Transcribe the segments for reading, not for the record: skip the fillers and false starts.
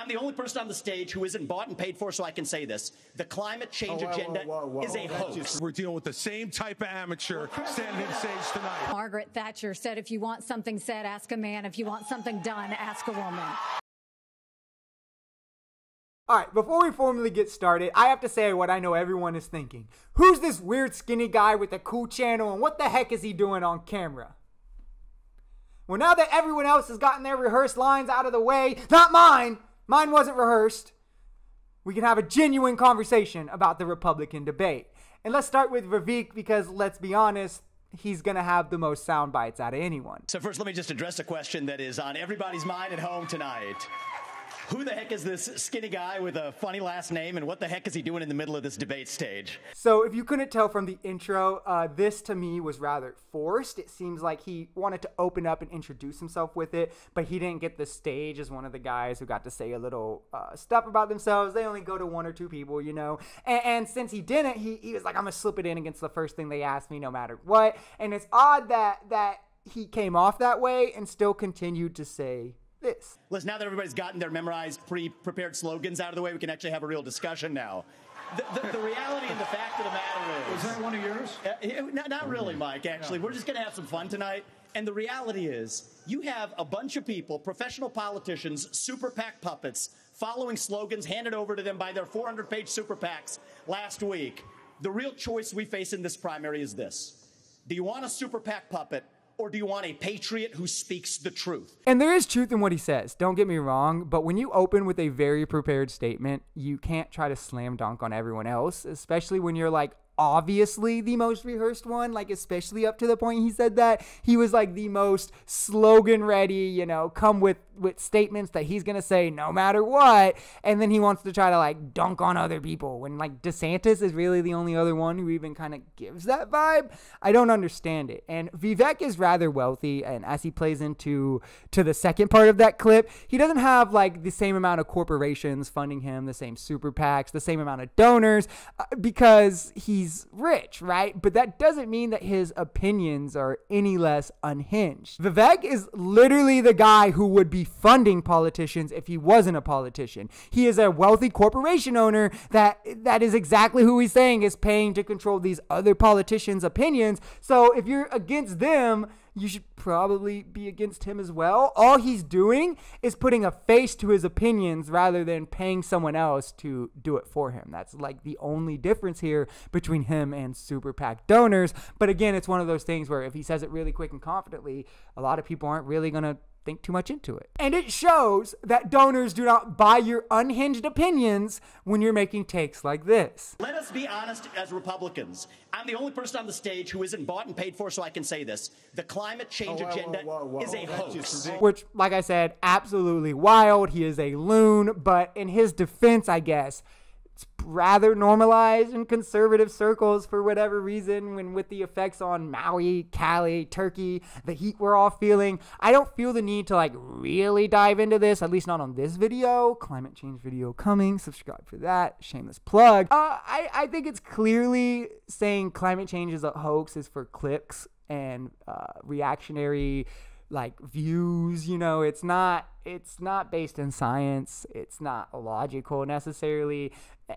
I'm the only person on the stage who isn't bought and paid for, so I can say this. The climate change agenda is a hoax. We're dealing with the same type of amateur standing on stage tonight. Margaret Thatcher said, if you want something said, ask a man. If you want something done, ask a woman. All right, before we formally get started, I have to say what I know everyone is thinking. Who's this weird skinny guy with a cool channel, and what the heck is he doing on camera? Well, now that everyone else has gotten their rehearsed lines out of the way, not mine wasn't rehearsed, we can have a genuine conversation about the Republican debate. And let's start with Vivek, because let's be honest, he's going to have the most sound bites out of anyone. So first, let me just address a question that is on everybody's mind at home tonight. Who the heck is this skinny guy with a funny last name, and what the heck is he doing in the middle of this debate stage? So if you couldn't tell from the intro, this to me was rather forced. It seems like he wanted to open up and introduce himself with it, but he didn't get the stage as one of the guys who got to say a little stuff about themselves. They only go to one or two people, you know. And since he didn't, he was like, I'm going to slip it in against the first thing they ask me no matter what. And it's odd that he came off that way and still continued to say this. Listen, now that everybody's gotten their memorized, pre-prepared slogans out of the way, we can actually have a real discussion now. The reality and the fact of the matter is... Was that one of yours? Not really, Mike, actually. We're just going to have some fun tonight. And the reality is, you have a bunch of people, professional politicians, super PAC puppets, following slogans handed over to them by their 400-page super PACs last week. The real choice we face in this primary is this. Do you want a super PAC puppet, or do you want a patriot who speaks the truth? And there is truth in what he says, don't get me wrong, but when you open with a very prepared statement, you can't try to slam dunk on everyone else, especially when you're like obviously the most rehearsed one, like especially up to the point he said that he was like the most slogan ready, you know, come with statements that he's gonna say no matter what, and then he wants to try to like dunk on other people when like DeSantis is really the only other one who even kind of gives that vibe. I don't understand it. And Vivek is rather wealthy, and as he plays into the second part of that clip, he doesn't have like the same amount of corporations funding him, the same super PACs, the same amount of donors, because he's rich, right? But that doesn't mean that his opinions are any less unhinged. Vivek is literally the guy who would be funding politicians if he wasn't a politician. He is a wealthy corporation owner that is exactly who he's saying is paying to control these other politicians' opinions. So if you're against them, you should probably be against him as well. All he's doing is putting a face to his opinions rather than paying someone else to do it for him. That's like the only difference here between him and super PAC donors. But again, it's one of those things where if he says it really quick and confidently, a lot of people aren't really going to think too much into it. And it shows that donors do not buy your unhinged opinions when you're making takes like this. Let us be honest as Republicans. I'm the only person on the stage who isn't bought and paid for, so I can say this. The climate change agenda is a hoax. Which, like I said, absolutely wild. He is a loon, but in his defense, I guess, it's rather normalized in conservative circles for whatever reason, when with the effects on Maui, Cali, Turkey, the heat we're all feeling. I don't feel the need to like really dive into this, at least not on this video. Climate change video coming, subscribe for that, shameless plug. I think it's clearly saying climate change is a hoax is for clicks and reactionary like views, you know. It's not based in science. It's not logical necessarily.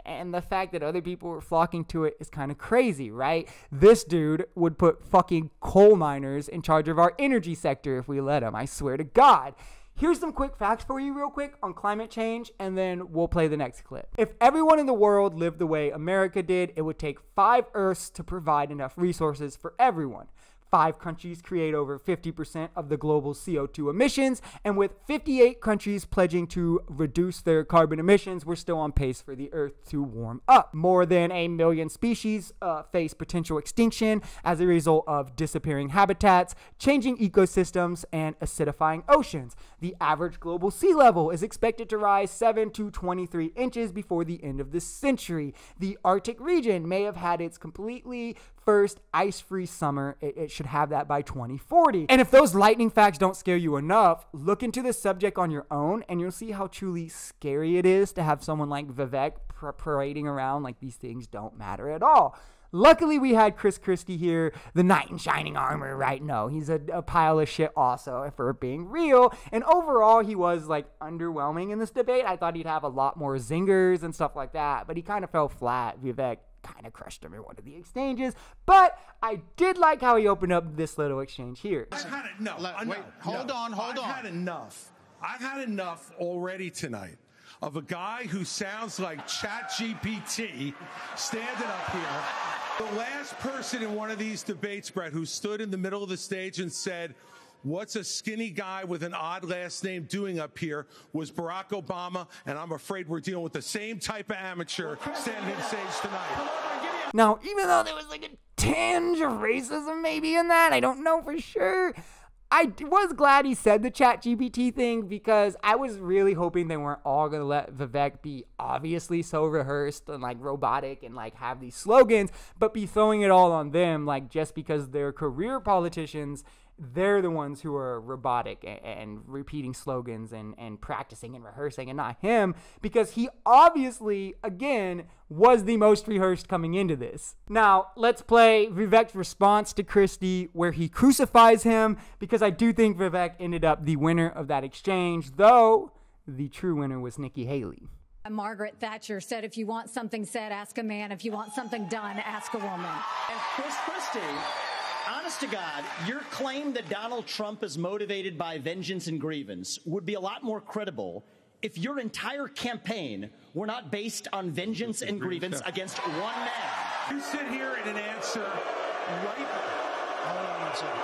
And the fact that other people were flocking to it is kind of crazy, right? This dude would put fucking coal miners in charge of our energy sector if we let him. I swear to God. Here's some quick facts for you real quick on climate change, and then we'll play the next clip. If everyone in the world lived the way America did, it would take 5 Earths to provide enough resources for everyone. 5 countries create over 50% of the global CO2 emissions, and with 58 countries pledging to reduce their carbon emissions, we're still on pace for the Earth to warm up. More than 1 million species face potential extinction as a result of disappearing habitats, changing ecosystems, and acidifying oceans. The average global sea level is expected to rise 7 to 23 inches before the end of this century. The Arctic region may have had its completely first ice-free summer. It should have that by 2040. And if those lightning facts don't scare you enough, look into this subject on your own and you'll see how truly scary it is to have someone like Vivek parading around like these things don't matter at all. Luckily, we had Chris Christie here, the knight in shining armor, right? No, he's a pile of shit also, if we're being real. And overall, he was like underwhelming in this debate. I thought he'd have a lot more zingers and stuff like that, but he kind of fell flat. Vivek kind of crushed him in one of the exchanges, but I did like how he opened up this little exchange here. I've had it. No, Wait, hold on. I've had enough. I've had enough already tonight of a guy who sounds like ChatGPT standing up here. The last person in one of these debates, Brett, who stood in the middle of the stage and said, "What's a skinny guy with an odd last name doing up here?" was Barack Obama, and I'm afraid we're dealing with the same type of amateur standing on stage tonight. Now, even though there was like a tinge of racism maybe in that, I don't know for sure. I was glad he said the ChatGPT thing because I was really hoping they weren't all going to let Vivek be obviously so rehearsed and like robotic and like have these slogans, but be throwing it all on them like just because they're career politicians. They're the ones who are robotic and repeating slogans and practicing and rehearsing, and not him, because he obviously, again, was the most rehearsed coming into this. Now, let's play Vivek's response to Christie where he crucifies him, because I do think Vivek ended up the winner of that exchange, though the true winner was Nikki Haley. Margaret Thatcher said, if you want something said, ask a man. If you want something done, ask a woman. And Chris Christie, honest to God, your claim that Donald Trump is motivated by vengeance and grievance would be a lot more credible if your entire campaign were not based on vengeance and grievance against one man. You sit here and answer right. Hold on one second.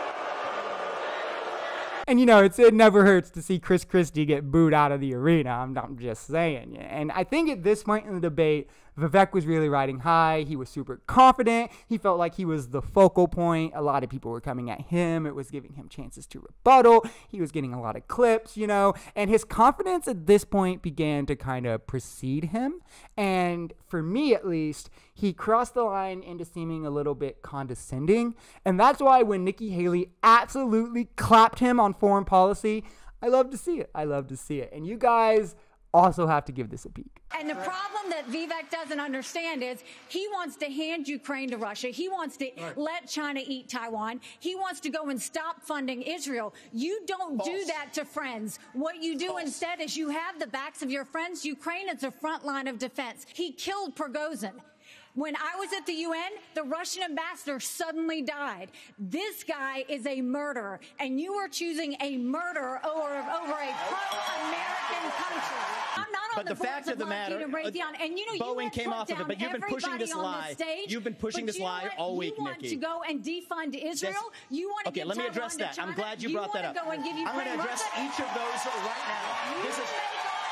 And, you know, it never hurts to see Chris Christie get booed out of the arena. I'm just saying. And I think at this point in the debate, Vivek was really riding high. He was super confident. He felt like he was the focal point. A lot of people were coming at him. It was giving him chances to rebuttal. He was getting a lot of clips, you know. And his confidence at this point began to kind of precede him. And for me, at least, he crossed the line into seeming a little bit condescending. And that's why when Nikki Haley absolutely clapped him on foreign policy, I love to see it. I love to see it. And you guys also have to give this a peek. And the problem that Vivek doesn't understand is he wants to hand Ukraine to Russia. He wants to let China eat Taiwan. He wants to go and stop funding Israel. You don't do that to friends. What you do instead is you have the backs of your friends. Ukraine is a front line of defense. He killed Prigozhin. When I was at the UN, the Russian ambassador suddenly died. This guy is a murderer, and you are choosing a murderer over a pro-American country. I'm not but on the fact of the matter, and you know, Boeing came off of it, but you've been pushing this lie. You've been pushing this lie all week, Nikki. You want to go and defund Israel? You want to okay, let me address that. I'm glad you brought that up. I'm going to address each of those right now. This is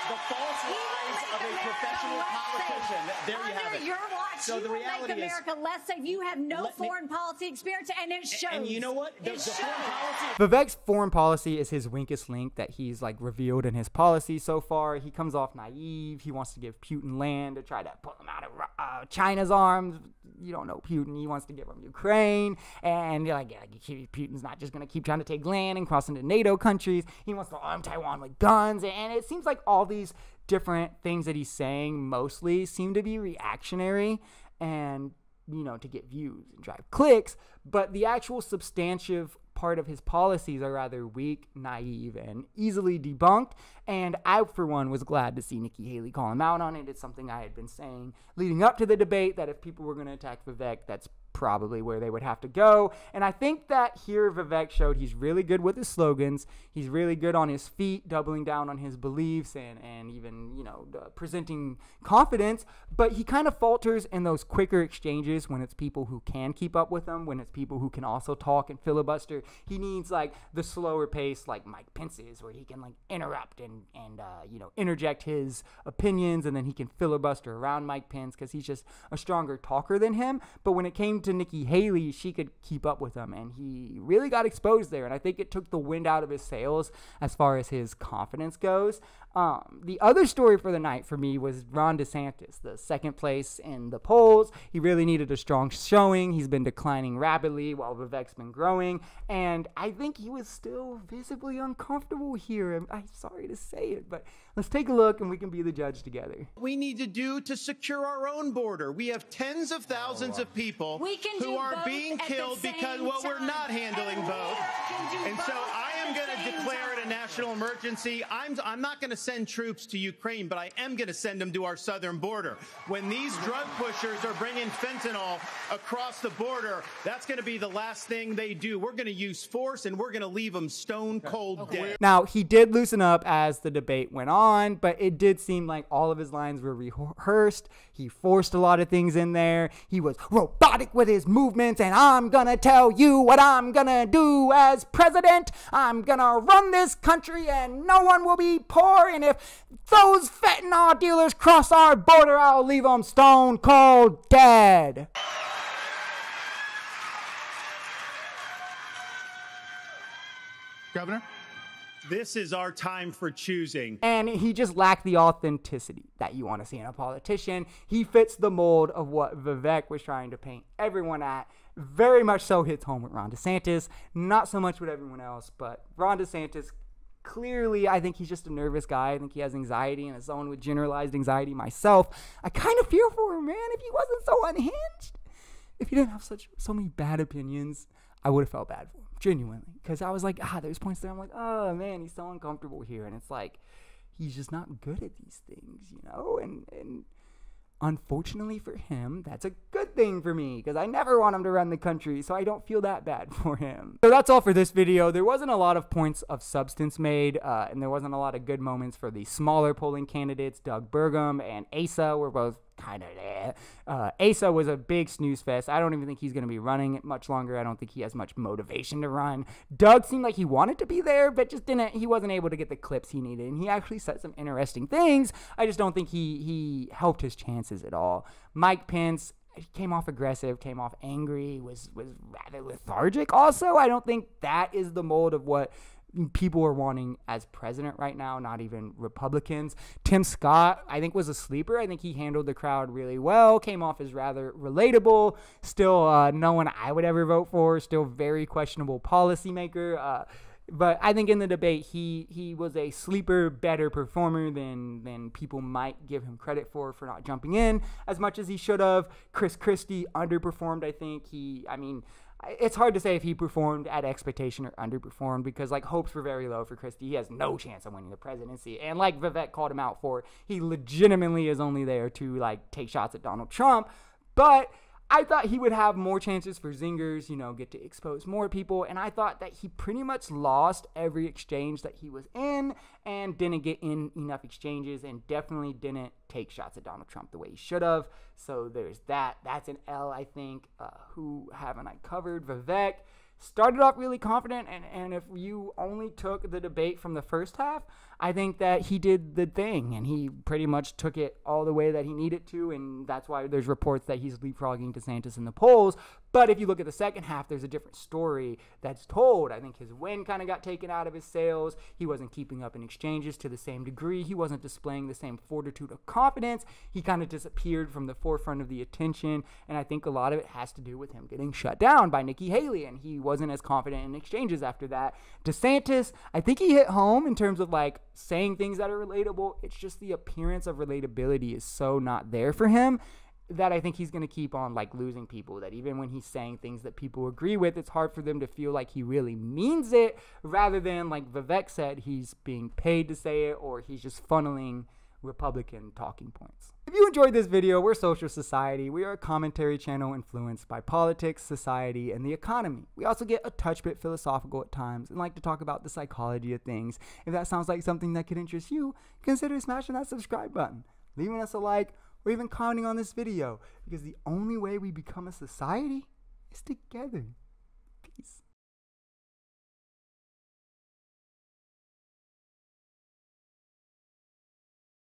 the false lies of a professional politician. There you have it. Your watch, so the reality is, America less safe. You have no foreign policy experience, and it shows. And you know what? The foreign policy. Vivek's foreign policy is his weakest link that he's like revealed in his policy so far. He comes off naive. He wants to give Putin land to try to pull him out of China's arms. You don't know Putin. He wants to give him Ukraine, and you're like, yeah, Putin's not just going to keep trying to take land and cross into NATO countries. He wants to arm Taiwan with guns, and it seems like all these different things that he's saying mostly seem to be reactionary and, you know, to get views and drive clicks, but the actual substantive part of his policies are rather weak, naive, and easily debunked. And I, for one, was glad to see Nikki Haley call him out on it. It's something I had been saying leading up to the debate, that if people were going to attack Vivek, that's probably where they would have to go. And I think that here Vivek showed he's really good with his slogans. He's really good on his feet, doubling down on his beliefs and even, you know, presenting confidence. But he kind of falters in those quicker exchanges when it's people who can keep up with him, when it's people who can also talk and filibuster. He needs like the slower pace like Mike Pence is, where he can like interrupt and you know, interject his opinions, and then he can filibuster around Mike Pence because he's just a stronger talker than him. But when it came to Nikki Haley, she could keep up with him, and he really got exposed there. And I think it took the wind out of his sails as far as his confidence goes. The other story for the night for me was Ron DeSantis, the second place in the polls. He really needed a strong showing. He's been declining rapidly while Vivek's been growing, and I think he was still visibly uncomfortable here. I'm sorry to say it, but Let's take a look and we can be the judge together. We need to do to secure our own border. We have tens of thousands of people who are being killed because, well, we're not handling both. And so I am going to declare it a national emergency. I'm not going to send troops to Ukraine, but I am going to send them to our southern border. When these drug pushers are bringing fentanyl across the border, that's going to be the last thing they do. We're going to use force, and we're going to leave them stone cold dead. Now, he did loosen up as the debate went on, but it did seem like all of his lines were rehearsed. He forced a lot of things in there. He was robotic with his movements, and I'm gonna tell you what I'm gonna do as president. I'm gonna run this country, and no one will be poor, and if those fentanyl dealers cross our border, I'll leave them stone cold dead. Governor? This is our time for choosing. And he just lacked the authenticity that you want to see in a politician. He fits the mold of what Vivek was trying to paint everyone at. Very much so hits home with Ron DeSantis. Not so much with everyone else, but Ron DeSantis, clearly, I think he's just a nervous guy. I think he has anxiety, and as someone with generalized anxiety myself, I kind of fear for him, man. If he wasn't so unhinged, if he didn't have so many bad opinions, I would have felt bad for him, genuinely. Because I was like, there's points there I'm like, oh, man, he's so uncomfortable here. And it's like, he's just not good at these things, you know? And unfortunately for him, that's a good thing for me, because I never want him to run the country, so I don't feel that bad for him. So that's all for this video. There wasn't a lot of points of substance made, and there wasn't a lot of good moments for the smaller polling candidates. Doug Burgum and Asa were both kind of there. Asa was a big snooze fest. I don't even think he's going to be running it much longer. I don't think he has much motivation to run. Doug seemed like he wanted to be there, but just he wasn't able to get the clips he needed. And he actually said some interesting things. I just don't think he helped his chances at all. Mike Pence, he came off aggressive, came off angry, was rather lethargic also. I don't think that is the mold of what people are wanting as president right now, not even Republicans. Tim Scott, I think, was a sleeper. I think he handled the crowd really well, came off as rather relatable, still no one I would ever vote for, still very questionable policymaker. But I think in the debate, he was a sleeper, better performer than people might give him credit for not jumping in as much as he should have. Chris Christie underperformed, I think. It's hard to say if he performed at expectation or underperformed, because hopes were very low for Christie. He has no chance of winning the presidency. And like Vivek called him out for, he legitimately is only there to take shots at Donald Trump. But I thought he would have more chances for zingers, get to expose more people. And I thought that he pretty much lost every exchange that he was in and didn't get in enough exchanges and definitely didn't take shots at Donald Trump the way he should have. So there's that. That's an L, I think. Who haven't I covered? Vivek started off really confident, and if you only took the debate from the first half, I think that he did the thing, and he pretty much took it all the way that he needed to, and that's why there's reports that he's leapfrogging DeSantis in the polls. But if you look at the second half, there's a different story that's told. I think his win kind of got taken out of his sails. He wasn't keeping up in exchanges to the same degree. He wasn't displaying the same fortitude of confidence. He kind of disappeared from the forefront of the attention, and I think a lot of it has to do with him getting shut down by Nikki Haley, and he wasn't as confident in exchanges after that. DeSantis, I think he hit home in terms of saying things that are relatable. It's just the appearance of relatability is so not there for him that I think he's going to keep on losing people, that even when he's saying things that people agree with, it's hard for them to feel like he really means it, rather than like Vivek said, he's being paid to say it, or he's just funneling Republican talking points. If you enjoyed this video, we're Social Society. We are a commentary channel influenced by politics, society, and the economy. We also get a touch bit philosophical at times and like to talk about the psychology of things. If that sounds like something that could interest you, consider smashing that subscribe button, leaving us a like, or even commenting on this video, because the only way we become a society is together.